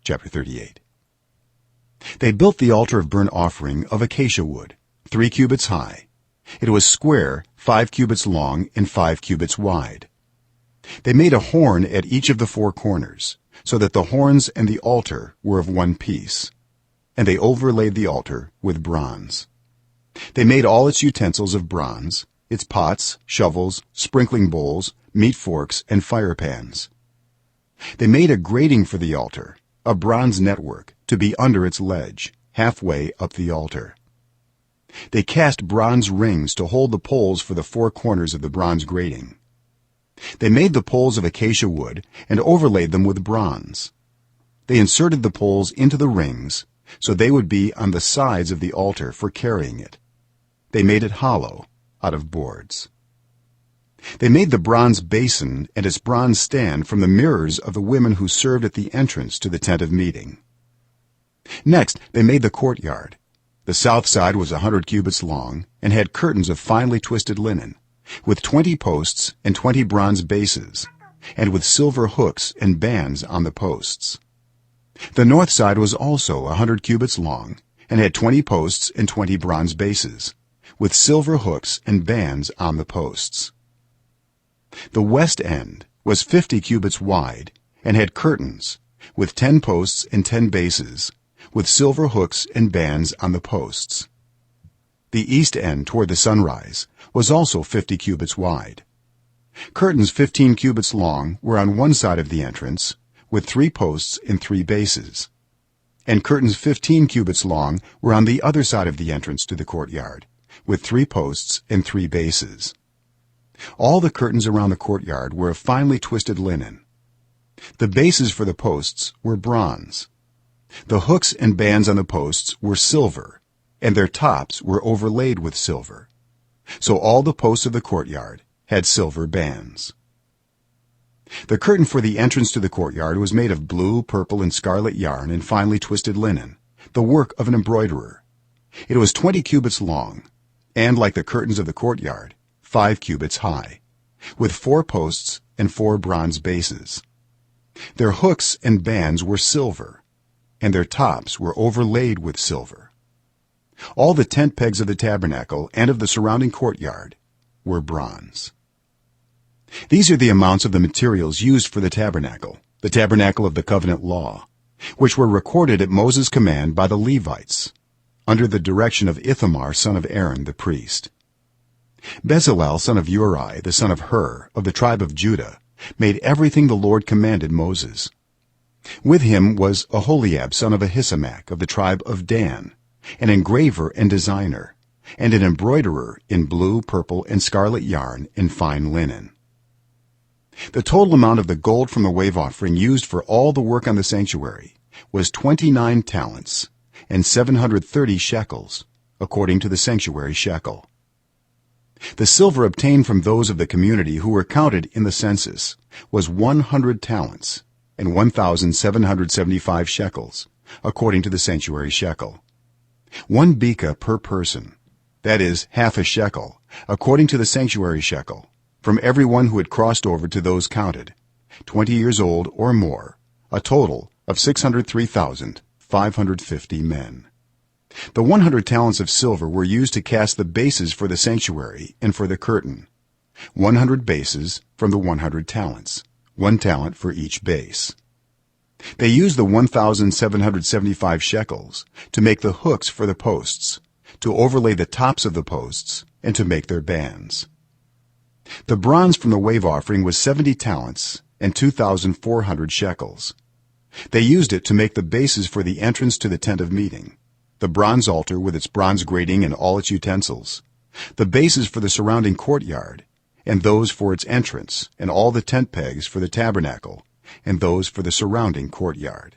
chapter 38. They built the altar of burnt offering of acacia wood, 3 cubits high. It was square, 5 cubits long and 5 cubits wide. They made a horn at each of the 4 corners, so that the horns and the altar were of one piece, and they overlaid the altar with bronze. They made all its utensils of bronze, its pots, shovels, sprinkling bowls, meat forks, and fire pans. They made a grating for the altar, a bronze network, to be under its ledge, halfway up the altar. They cast bronze rings to hold the poles for the 4 corners of the bronze grating. They made the poles of acacia wood and overlaid them with bronze. They inserted the poles into the rings, so they would be on the sides of the altar for carrying it. They made it hollow out of boards. They made the bronze basin and its bronze stand from the mirrors of the women who served at the entrance to the tent of meeting. Next they made the courtyard. The south side was 100 cubits long and had curtains of finely twisted linen, with 20 posts and 20 bronze bases, and with silver hooks and bands on the posts. The north side was also 100 cubits long and had 20 posts and 20 bronze bases, with silver hooks and bands on the posts. The west end was 50 cubits wide and had curtains, with 10 posts and 10 bases, with silver hooks and bands on the posts. The east end toward the sunrise was also 50 cubits wide. Curtains 15 cubits long were on one side of the entrance, with 3 posts and 3 bases, and curtains 15 cubits long were on the other side of the entrance to the courtyard, with 3 posts and 3 bases. All the curtains around the courtyard were of finely twisted linen. The bases for the posts were bronze. The hooks and bands on the posts were silver, and their tops were overlaid with silver. So all the posts of the courtyard had silver bands. The curtain for the entrance to the courtyard was made of blue, purple, and scarlet yarn and finely twisted linen, the work of an embroiderer. It was 20 cubits long, and like the curtains of the courtyard, 5 cubits high, with 4 posts and 4 bronze bases. Their hooks and bands were silver, and their tops were overlaid with silver. All the tent pegs of the tabernacle and of the surrounding courtyard were bronze. These are the amounts of the materials used for the tabernacle of the covenant law, which were recorded at Moses' command by the Levites, under the direction of Ithamar son of Aaron the priest. Bezalel son of Uri, the son of Hur, of the tribe of Judah, made everything the Lord commanded Moses. With him was Aholiab son of Ahisamach, of the tribe of Dan, an engraver and designer, and an embroiderer in blue, purple, and scarlet yarn and fine linen. The total amount of the gold from the wave offering used for all the work on the sanctuary was 29 talents and 730 shekels, according to the sanctuary shekel. The silver obtained from those of the community who were counted in the census was 100 talents and 1775 shekels, according to the sanctuary shekel. 1 beka per person, that is half a shekel, according to the sanctuary shekel, from everyone who had crossed over to those counted, 20 years old or more, a total of 603,550 men. The 100 talents of silver were used to cast the bases for the sanctuary and for the curtain, 100 bases from the 100 talents, 1 talent for each base. They used the 1775 shekels to make the hooks for the posts, to overlay the tops of the posts, and to make their bands. The bronze from the wave offering was 70 talents and 2400 shekels. They used it to make the bases for the entrance to the tent of meeting, the bronze altar with its bronze grating and all its utensils, the bases for the surrounding courtyard, and those for its entrance, and all the tent pegs for the tabernacle, and those for the surrounding courtyard.